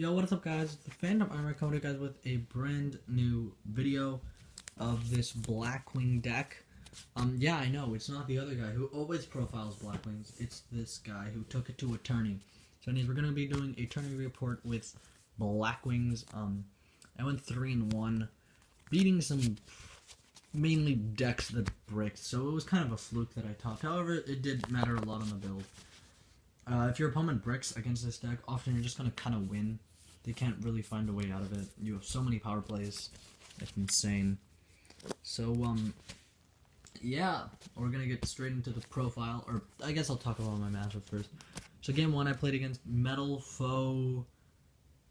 Yo, what is up, guys? It's the Phantom Armor coming to you guys with a brand new video of this Blackwing deck. Yeah, I know, it's not the other guy who always profiles Blackwings. It's this guy who took it to a tourney. So anyways, we're going to be doing a tourney report with Blackwings. I went 3-1, beating some mainly decks that bricked, so it was kind of a fluke that I topped. However, it did matter a lot on the build. If your opponent bricks against this deck, often you're just going to kind of win. They can't really find a way out of it. You have so many power plays. It's insane. So, yeah, we're going to get straight into the profile. Or, I guess I'll talk about my matchup first. So, game 1, I played against Metal Foe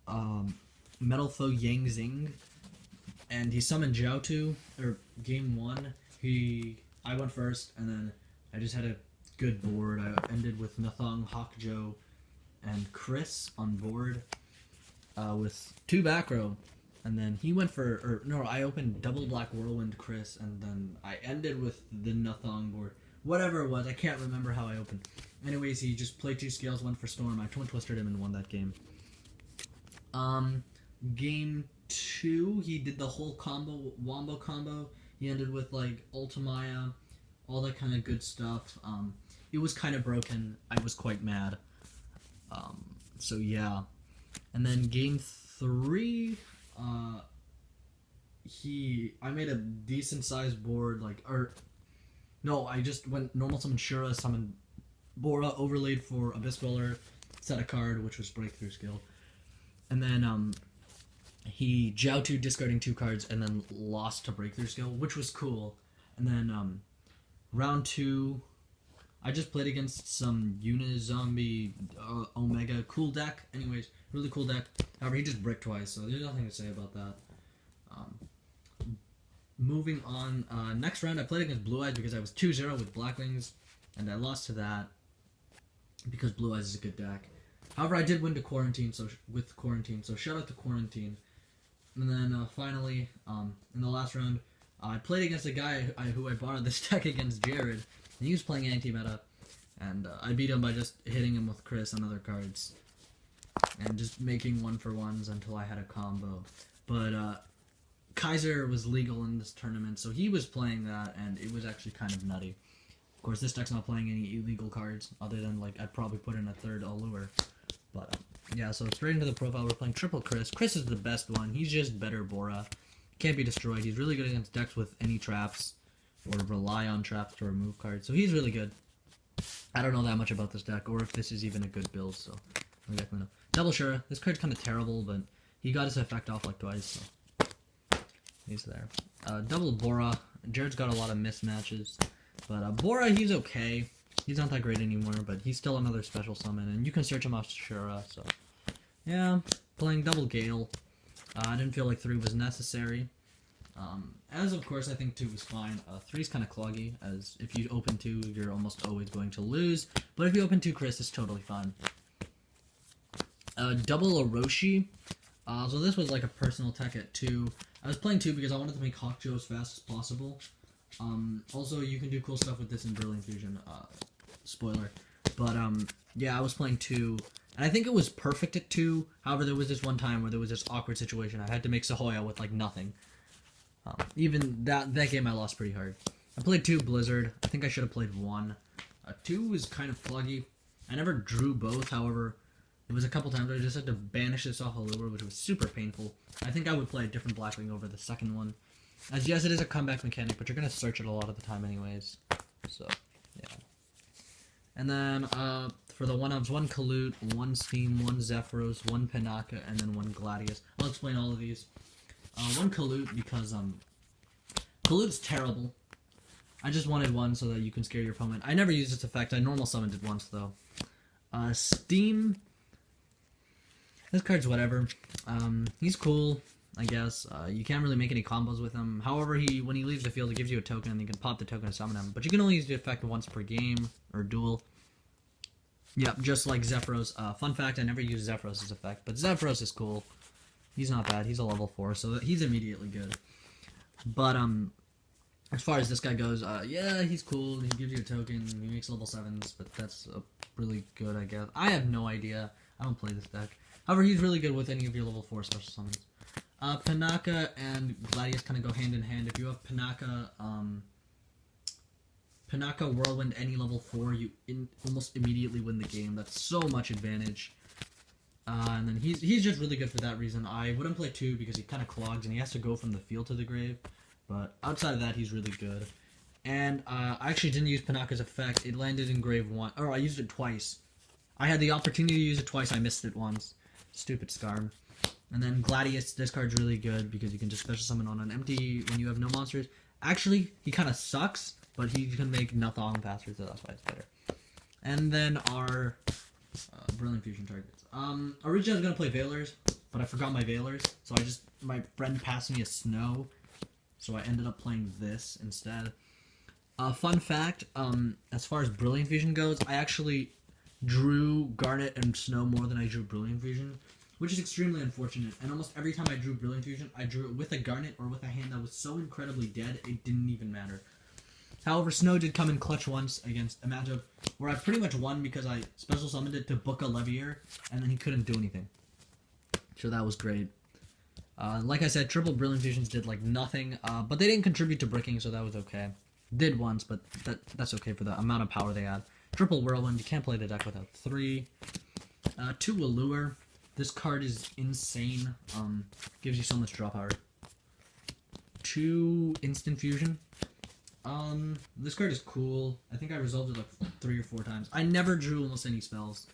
Yang Zing. And he summoned Jiaotu. Or, game 1, I went first, and then I just had a good board. I ended with Nathong, Hawkjoe, and Chris on board with 2 back row. And then he went for, I opened double black Whirlwind Chris, and then I ended with the Nathong board. Whatever it was, I can't remember how I opened. Anyways, he just played 2 scales, went for Storm. I twin twisted him and won that game. Game 2, he did the whole wombo combo. He ended with like Ultimaya, all that kind of good stuff. It was kind of broken. I was quite mad. So yeah. And then game 3, I made a decent sized board, I just went normal summon Shura, summoned Bora, overlaid for Abyss Dweller, set a card, which was Breakthrough skill. And then he Jiaotu discarding 2 cards and then lost to Breakthrough skill, which was cool. And then round 2, I just played against some Unizombie Omega cool deck. Anyways, really cool deck. However, he just bricked twice, so there's nothing to say about that. Moving on, next round I played against Blue Eyes because I was 2-0 with Blackwings, and I lost to that because Blue Eyes is a good deck. However, I did win to Quarantine, so shout out to Quarantine. And then finally, in the last round, I played against a guy who I borrowed this deck against, Jared. And he was playing anti-meta, and I beat him by just hitting him with Chris on other cards. And just making 1-for-1s until I had a combo. But Kaiser was legal in this tournament, so he was playing that, and it was actually kind of nutty. Of course, this deck's not playing any illegal cards, other than, I'd probably put in a 3rd Allure. But, yeah, so straight into the profile, we're playing triple Chris. Chris is the best one. He's just better Bora. Can't be destroyed. He's really good against decks with any traps, or rely on traps to remove cards. So he's really good. I don't know that much about this deck, or if this is even a good build, so I'll definitely know. Double Shura. This card's kind of terrible, but he got his effect off twice, so he's there. Double Bora. Jared's got a lot of mismatches, but Bora, he's okay. He's not that great anymore, but he's still another special summon, and you can search him off Shura, so yeah. Playing double Gale. I didn't feel like 3 was necessary. As of course I think 2 was fine. 3 is kind of cloggy, as if you open 2, you're almost always going to lose. But if you open 2 Chris, it's totally fine. Double Orochi. So this was like a personal tech at 2. I was playing 2 because I wanted to make Hawkjoe as fast as possible. Also, you can do cool stuff with this in Brilliant Fusion. Spoiler. But, yeah, I was playing 2. And I think it was perfect at 2. However, there was this one time where there was this awkward situation. I had to make Sahoya with, nothing. Even that game I lost pretty hard. I played 2 Blizzard. I think I should have played 1. 2 was kind of cluggy. I never drew both, however, there was a couple times where I just had to banish this off a lure, which was super painful. I think I would play a different Blackwing over the second one. As yes, it is a comeback mechanic, but you're going to search it a lot of the time anyways. So, yeah. And then, for the 1-ups, 1 Kalute, 1 Steam, 1 Zephyros, 1 Pinaka, and then 1 Gladius. I'll explain all of these. 1 Kalute because, Kalute's terrible. I just wanted 1 so that you can scare your opponent. I never used its effect. I normal summoned it once, though. Steam. This card's whatever. He's cool, I guess. You can't really make any combos with him. However, when he leaves the field, it gives you a token, and you can pop the token to summon him. But you can only use the effect once per game, or duel. Yep, just like Zephyros. Fun fact, I never used Zephyros' effect, but Zephyros is cool. He's not bad. He's a level 4, so he's immediately good. But, as far as this guy goes, yeah, he's cool. He gives you a token. He makes level 7s, but that's really good, I guess. I have no idea. I don't play this deck. However, he's really good with any of your level 4 special summons. Panaka and Gladius kind of go hand in hand. If you have Panaka Whirlwind any level 4, you almost immediately win the game. That's so much advantage. And then he's just really good for that reason. I wouldn't play 2 because he kind of clogs and he has to go from the field to the grave. But outside of that, he's really good. And I actually didn't use Panaka's effect. It landed in grave 1. Or I used it twice. I had the opportunity to use it twice. I missed it once. Stupid Scarm. And then Gladius, this card's really good because you can just special summon on an empty when you have no monsters. Actually, he kind of sucks, but he can make Nathong faster, so that's why it's better. And then our Brilliant Fusion targets. Originally I was going to play Veilers, but I forgot my Veilers, so my friend passed me a Snow, so I ended up playing this instead. Fun fact, as far as Brilliant Fusion goes, I actually drew Garnet and Snow more than I drew Brilliant Fusion, which is extremely unfortunate. And almost every time I drew Brilliant Fusion, I drew it with a Garnet or with a hand that was so incredibly dead, it didn't even matter. However, Snow did come in clutch once against a matchup where I pretty much won because I special summoned it to book a Levier, and then he couldn't do anything. So that was great. Like I said, triple Brilliant Fusions did like nothing, but they didn't contribute to bricking, so that was okay. Did once, but that's okay for the amount of power they had. Triple Whirlwind, you can't play the deck without 3. 2 Allure. This card is insane. Gives you so much draw power. 2 Instant Fusion. This card is cool. I think I resolved it like 3 or 4 times. I never drew almost any spells.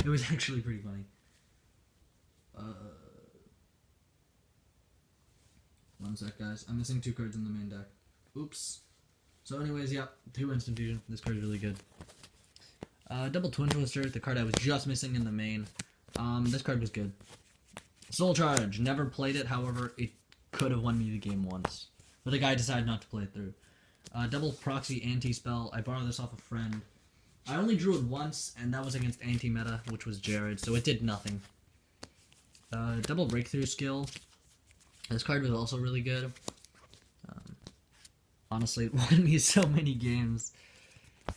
It was actually pretty funny. One sec, guys. I'm missing 2 cards in the main deck. Oops. So anyways, yeah, 2 Instant Fusion. This card is really good. Double Twin Twister, the card I was just missing in the main. This card was good. Soul Charge. Never played it, however, it could have won me the game once. But the guy decided not to play it through. Double Proxy Anti-Spell. I borrowed this off a friend. I only drew it once, and that was against Anti-Meta, which was Jared, so it did nothing. Double Breakthrough Skill. This card was also really good. Honestly, it won me so many games.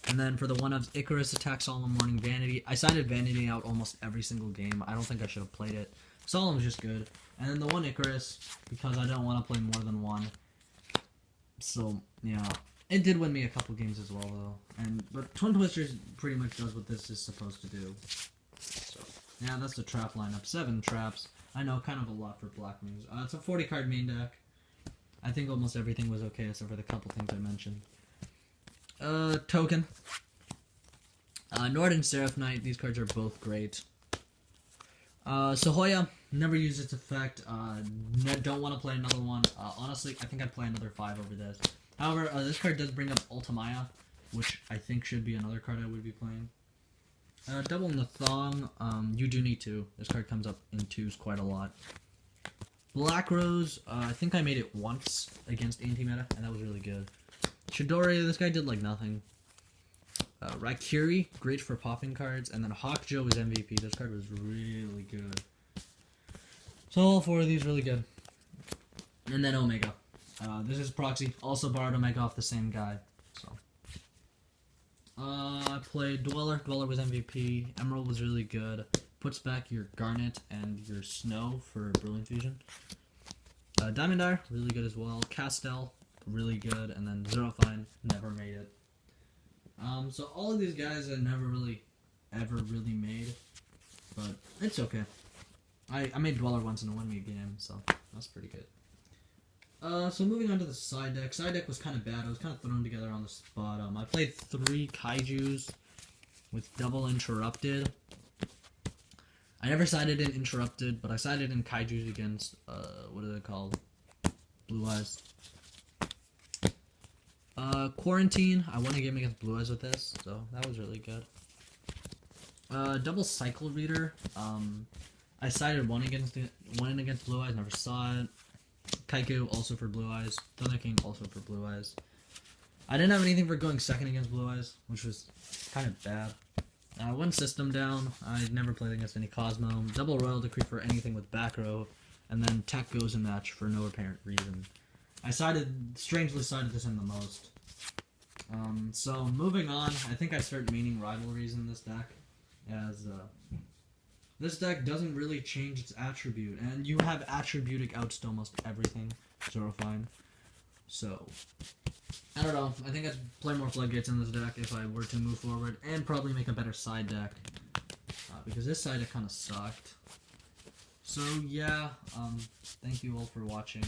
And then for the one-ofs, Icarus, Attack, Solemn, Morning, Vanity. I sided Vanity out almost every single game. I don't think I should have played it. Solemn was just good. And then the one Icarus, because I don't want to play more than one. So, yeah. It did win me a couple games as well, though. But Twin Twisters pretty much does what this is supposed to do. So, yeah, that's the trap lineup. 7 traps. I know, kind of a lot for Blackwings. It's a 40-card main deck. I think almost everything was okay, except for the couple things I mentioned. Token. Nord and Seraph Knight, these cards are both great. Sahoya, never used its effect. Don't want to play another one. Honestly, I think I'd play another 5 over this. However, this card does bring up Ultimaya, which I think should be another card I would be playing. Double Nathong, you do need to. This card comes up in 2s quite a lot. Black Rose, I think I made it once against Anti-Meta, and that was really good. Chidori, this guy did like nothing. Raikiri, great for popping cards, and then Hawkjoe is MVP. This card was really good. So all 4 of these really good. And then Omega. This is Proxy, also borrowed Omega off the same guy. So I played Dweller. Dweller was MVP. Emerald was really good. Puts back your Garnet and your Snow for Brilliant Fusion. Diamond Eye, really good as well. Castel, really good. And then Zerofine, never made it. So all of these guys I never really, ever really made. But it's okay. I made Dweller once and it won me a game, so that's pretty good. So moving on to the side deck. Side deck was kind of bad. I was kind of thrown together on the spot. I played 3 Kaijus with double Interrupted. I never sided in Interrupted, but I sided in Kaijus against, what are they called? Blue Eyes. Quarantine. I won a game against Blue Eyes with this, so that was really good. Double Cycle Reader. I sided one against Blue Eyes, never saw it. Kaiku, also for Blue Eyes. Thunder King, also for Blue Eyes. I didn't have anything for going second against Blue Eyes, which was kind of bad. One system down. I never played against any Cosmo. Double Royal Decree for anything with back row. And then Tech goes in match for no apparent reason. I strangely sided this in the most. So moving on, I think I start meaning rivalries in this deck. As this deck doesn't really change its attribute, and you have attributic outs to almost everything, so fine. So, I don't know. I think I'd play more Floodgates in this deck if I were to move forward, and probably make a better side deck, because this side deck kind of sucked. So yeah, thank you all for watching.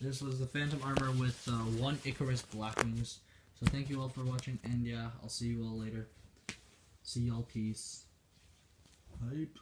This was the Phantom Armor with 1 Icarus Blackwings. So thank you all for watching, and yeah, I'll see you all later. See y'all, peace. Hype.